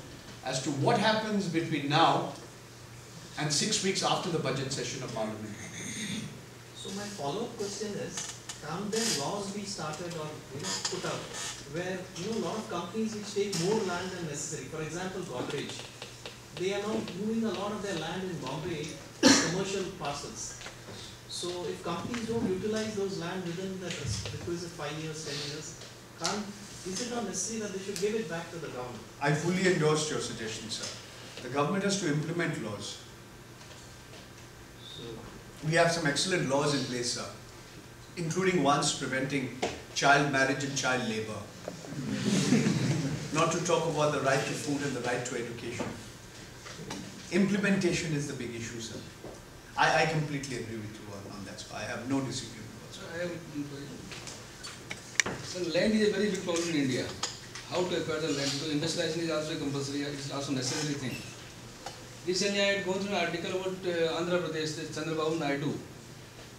as to what happens between now and 6 weeks after the budget session of Parliament. So my follow-up question is, can't there laws be started or put out where a lot of companies which take more land than necessary, for example Godrej, they are now moving a lot of their land in Bombay as commercial parcels. So if companies don't utilize those land within the requisite 5 years, 10 years, is it not necessary that they should give it back to the government? I fully endorse your suggestion, sir. The government has to implement laws. So We have some excellent laws in place, sir, including ones preventing child marriage and child labor. Not to talk about the right to food and the right to education. Implementation is the big issue, sir. I completely agree with you on that. So I have no disagreement whatsoever. I have one question. So land is a very big problem in India. How to acquire the land? Because industrialization is also compulsory, it is also a necessary thing. Recently I had gone through an article about Andhra Pradesh, Chandrababu Naidu.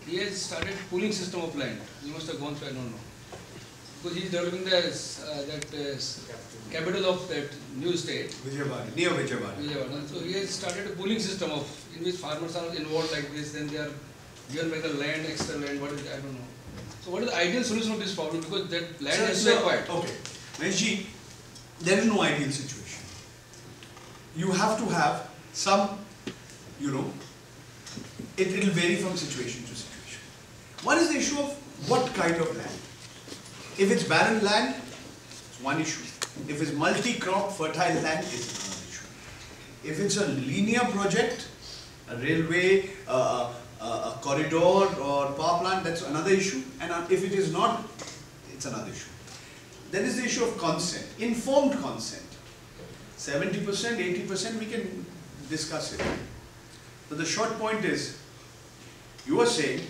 He has started pooling system of land. You must have gone through, I don't know. Because he is developing the capital of that new state. Vijayawada, near Vijayawada. Vijayawada. So he has started a pooling system in which farmers are involved like this, then they are given by the land, extra land, what is it, I don't know. So what is the ideal solution of this problem? Because that land has to be acquired. Okay. Maheshji, there is no ideal situation. You have to have some, it will vary from situation to situation. One is the issue of what kind of land. If it's barren land, it's one issue. If it's multi-crop fertile land, it's another issue. If it's a linear project, a railway, a corridor or power plant, that's another issue. And if it is not, it's another issue. Then is the issue of consent, informed consent. 70%, 80%, we can discuss it. But the short point is, you are saying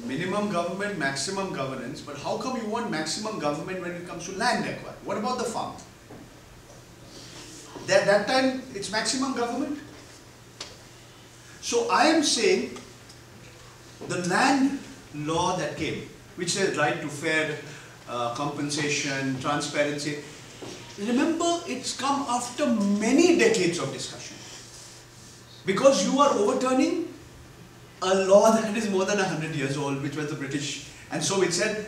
minimum government, maximum governance, but how come you want maximum government when it comes to land acquire? What about the farm? That time it's maximum government. So I am saying the land law that came, which says right to fair compensation, transparency. Remember, it's come after many decades of discussion. Because you are overturning a law that is more than 100 years old, which was the British. And so it said,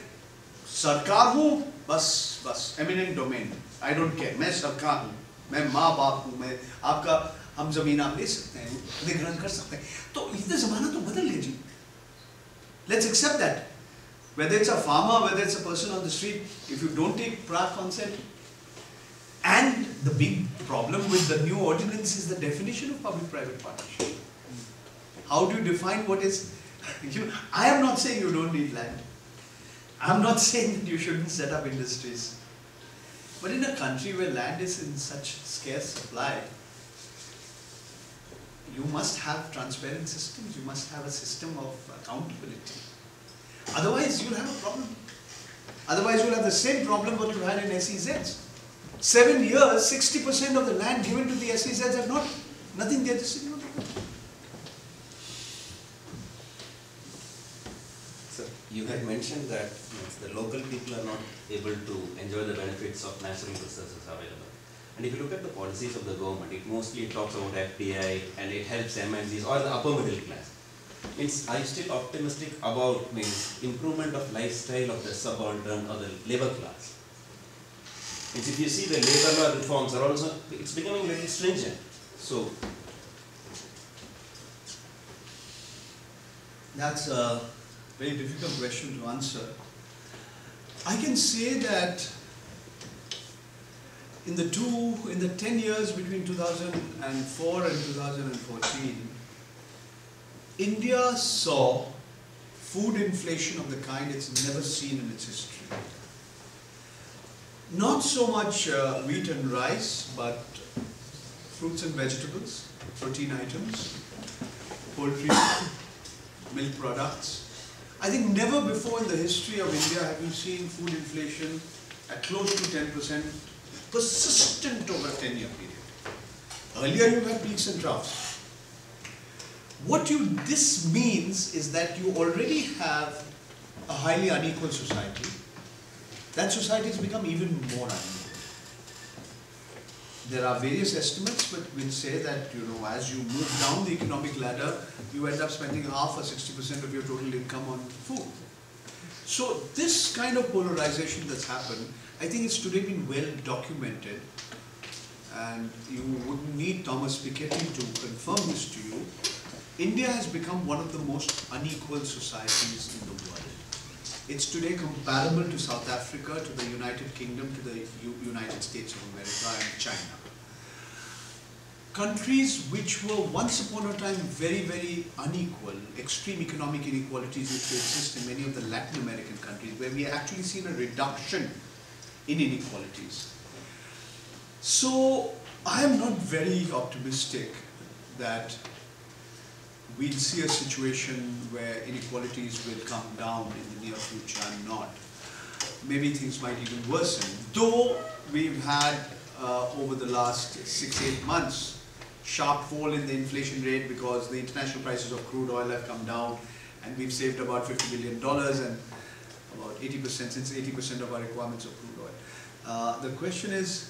Sarkar hu, bas, eminent domain. I don't care. मैं सरकार हूँ, मैं माँ बाप हूँ, मैं आपका हम ज़मीन आप ले सकते हैं, अधिग्रहण कर सकते हैं. तो इतने ज़माना तो बदल गया जी. Let's accept that. Whether it's a farmer, whether it's a person on the street, if you don't take prior consent. And the big problem with the new ordinance is the definition of public-private partnership. How do you define what is, I am not saying you don't need land. I am not saying that you shouldn't set up industries. But in a country where land is in such scarce supply, you must have transparent systems, you must have a system of accountability. Otherwise you'll have a problem. Otherwise you'll have the same problem what you had in SEZs. 7 years, 60% of the land given to the SEZs have nothing there to sit on. Sir, you had mentioned that the local people are not able to enjoy the benefits of natural resources available. And if you look at the policies of the government, it mostly talks about FDI and it helps MNCs or the upper middle class. Are you still optimistic about improvement of lifestyle of the subaltern or the labor class? If you see the labor law reforms are also, it's becoming very stringent. So That's very difficult question to answer. I can say that in the 10 years between 2004 and 2014, India saw food inflation of the kind it's never seen in its history. Not so much wheat and rice, but fruits and vegetables, protein items, poultry, milk products. I think never before in the history of India have you seen food inflation at close to 10%, persistent over a 10-year period. Earlier you had peaks and troughs. This means is that you already have a highly unequal society. That society has become even more unequal. There are various estimates but will say that, you know, as you move down the economic ladder, you end up spending half or 60% of your total income on food. So this kind of polarization that's happened, I think it's today been well documented, and you wouldn't need Thomas Piketty to confirm this to you. India has become one of the most unequal societies in the world. It's today comparable to South Africa, to the United Kingdom, to the United States of America and China. Countries which were once upon a time very, very unequal, extreme economic inequalities which exist in many of the Latin American countries, where we actually seen a reduction in inequalities. So I am not very optimistic that we'll see a situation where inequalities will come down in the near future. I'm not. Maybe things might even worsen. Though we've had over the last 6-8 months sharp fall in the inflation rate because the international prices of crude oil have come down, and we've saved about $50 billion and about 80%, since 80% of our requirements of crude oil. The question is,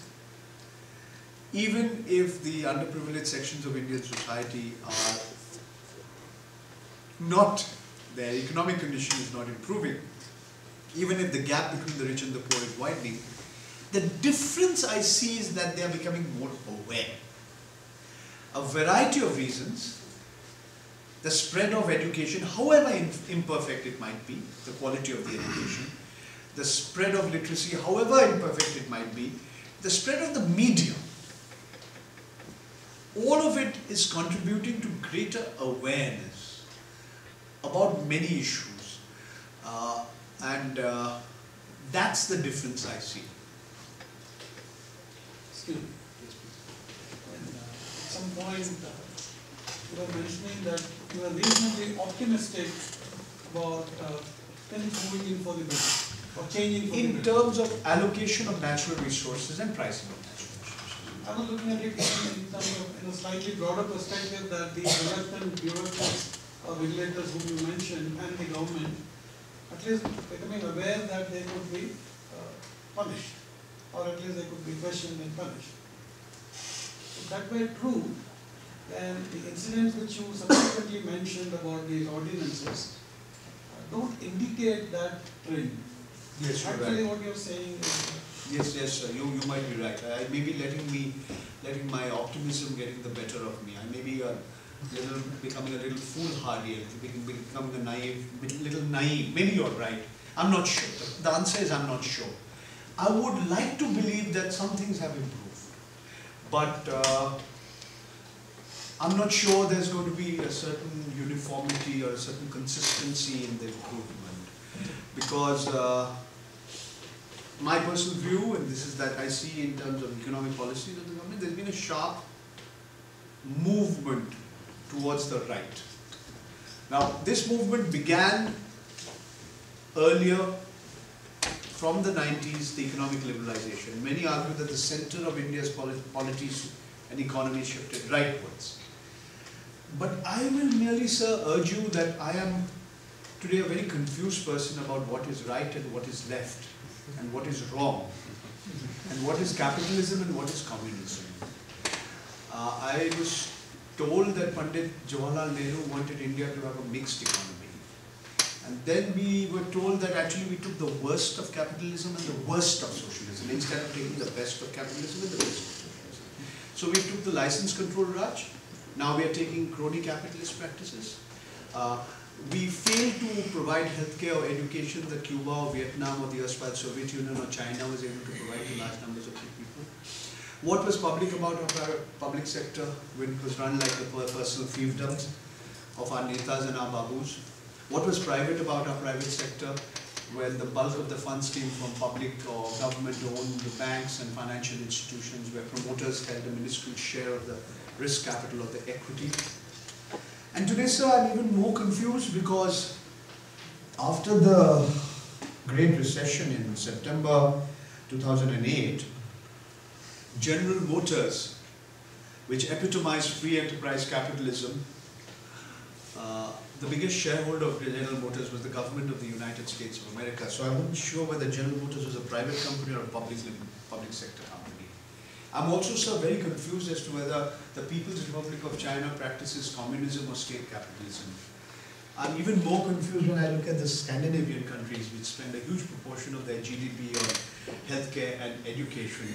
even if the underprivileged sections of Indian society are not, their economic condition is not improving, even if the gap between the rich and the poor is widening, the difference I see is that they are becoming more aware. A variety of reasons, the spread of education, however imperfect it might be, the quality of the education, the spread of literacy, however imperfect it might be, the spread of the media, all of it is contributing to greater awareness about many issues, and that's the difference I see. Excuse me. At some point, you were mentioning that you are reasonably optimistic about things moving in for the better, or changing for the better. In terms of allocation of natural resources and pricing of natural resources. I was looking at it in terms of, in a slightly broader perspective, that the reluctant bureaucrats or regulators whom you mentioned and the government at least becoming aware that they could be punished, or at least they could be questioned and punished. If that were true, then the incidents which you subsequently mentioned about these ordinances don't indicate that trend. Yes, you're Actually, right. what you're saying is Yes, sir. You might be right. I may be letting my optimism getting the better of me. I may be becoming a little foolhardy, becoming a little naive. Maybe you're right. I'm not sure. The answer is I'm not sure. I would like to believe that some things have improved, but I'm not sure there's going to be a certain uniformity or a certain consistency in the improvement, because my personal view, and this is that I see in terms of economic policies of the government, there's been a sharp movement towards the right. Now, this movement began earlier, from the 90s, the economic liberalization. Many argue that the center of India's polities and economy shifted rightwards. But I will merely, sir, urge you that I am today a very confused person about what is right and what is left, and what is wrong, and what is capitalism and what is communism. I was told that Pandit Jawaharlal Nehru wanted India to have a mixed economy. And then we were told that actually we took the worst of capitalism and the worst of socialism, instead of taking the best of capitalism and the best of socialism. So we took the license control Raj. Now we are taking crony capitalist practices. we fail to provide healthcare or education that Cuba or Vietnam or the erstwhile Soviet Union or China was able to provide to large numbers of people. What was public about our public sector when it was run like the personal fiefdoms of our netas and our babus? What was private about our private sector when the bulk of the funds came from public or government-owned banks and financial institutions where promoters held a minuscule share of the risk capital of the equity? And today, sir, I'm even more confused because after the Great Recession in September 2008, General Motors, which epitomized free enterprise capitalism, the biggest shareholder of General Motors was the government of the United States of America. So I wasn't sure whether General Motors was a private company or a public sector company. I'm also, sir, very confused as to whether the People's Republic of China practices communism or state capitalism. I'm even more confused when I look at the Scandinavian countries, which spend a huge proportion of their GDP on healthcare and education,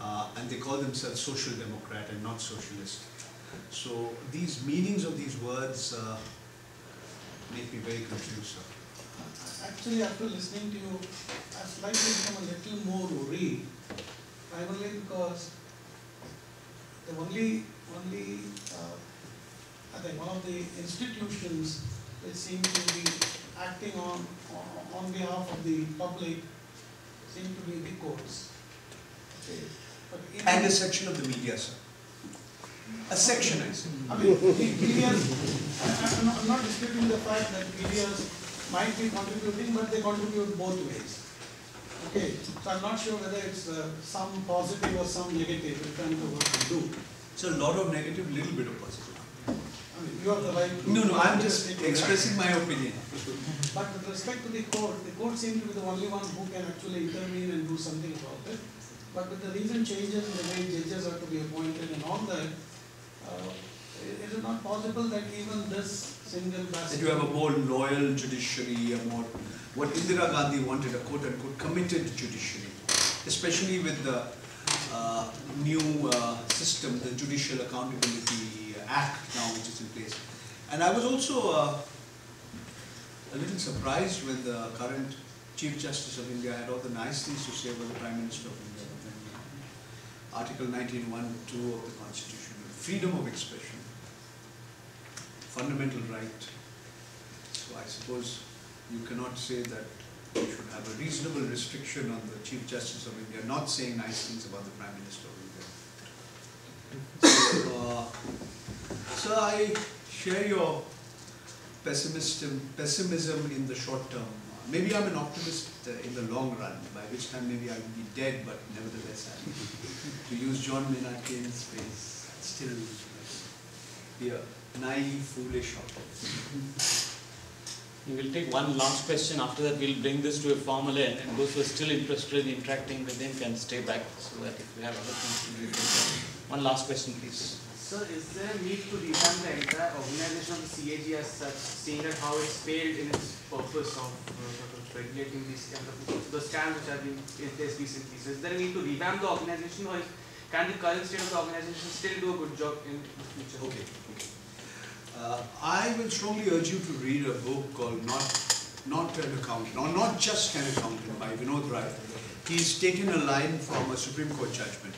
and they call themselves social democrat and not socialist. So these meanings of these words make me very confused, sir. Actually, after listening to you, I've slightly become a little more worried, primarily because the only I think one of the institutions which seem to be acting on behalf of the public seem to be the courts. Okay. But And a section of the media, sir. A section, I say. I mean, PDS, I'm not disputing the fact that PDS might be contributing, but they contribute both ways. Okay, so I'm not sure whether it's some positive or some negative in terms of what we do. It's a lot of negative, little bit of positive. I mean, you have the right to... No, I'm just expressing my opinion. But with respect to the court seems to be the only one who can actually intervene and do something about it. But with the recent changes in the way judges are to be appointed and all that, is it not possible that even this single bastion... That you have a more loyal judiciary, a more... What Indira Gandhi wanted, a quote-unquote committed judiciary, especially with the new system, the Judicial Accountability Act now which is in place. And I was also a little surprised when the current Chief Justice of India had all the nice things to say about the Prime Minister of India. Article 19(1)(2) of the Constitution, freedom of expression, fundamental right. So I suppose you cannot say that you should have a reasonable restriction on the Chief Justice of India not saying nice things about the Prime Minister of India. So I share your pessimism in the short term. Maybe I'm an optimist in the long run, by which time maybe I will be dead, but nevertheless, to use John Maynard Keynes' phrase, still be a naive, foolish optimist. We will take one last question. After that, we'll bring this to a formal end, and those who are still interested in interacting with him can stay back, so that if we have other things to do. One last question, please. Sir, is there a need to revamp the entire organization of the CAG as such, seeing that how it's failed in its purpose of regulating these kind of the stands which have been in place recently? So, is there a need to revamp the organization, or can the current state of the organization still do a good job in the future? Okay. I will strongly urge you to read a book called Not an Accountant, or Not Just an Accountant by Vinod Rai. He's taken a line from a Supreme Court judgment.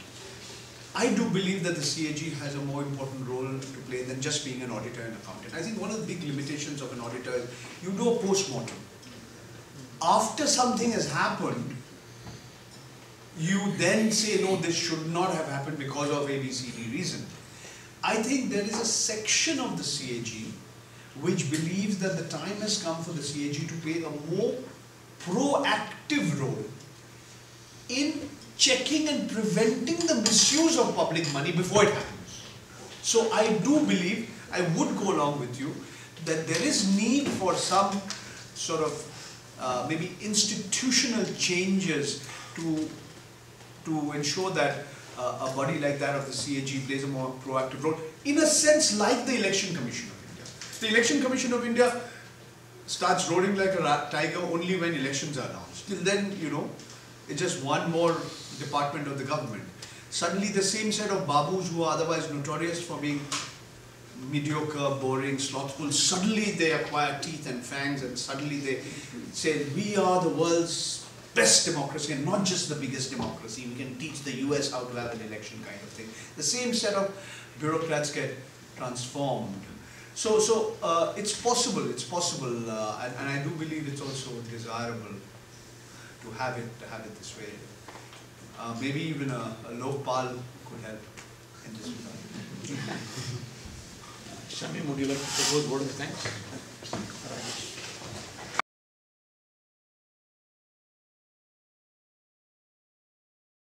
I do believe that the CAG has a more important role to play than just being an auditor and accountant. I think one of the big limitations of an auditor is you do a post-mortem. After something has happened, you then say, no, this should not have happened because of A, B, C, D reason. I think there is a section of the CAG which believes that the time has come for the CAG to play a more proactive role in checking and preventing the misuse of public money before it happens. So I do believe, I would go along with you, that there is need for some sort of maybe institutional changes to ensure that a body like that of the CAG plays a more proactive role, in a sense like the Election Commission of India. The Election Commission of India starts roaring like a tiger only when elections are announced. Till then, you know, it's just one more department of the government. Suddenly the same set of babus who are otherwise notorious for being mediocre, boring, slothful, suddenly they acquire teeth and fangs, and suddenly they say, we are the world's best democracy, and not just the biggest democracy. We can teach the US how to have an election, kind of thing. The same set of bureaucrats get transformed. So it's possible, and I do believe it's also desirable to have it this way. Maybe even a Lokpal could help in this regard. Shami, would you like to propose word of thanks?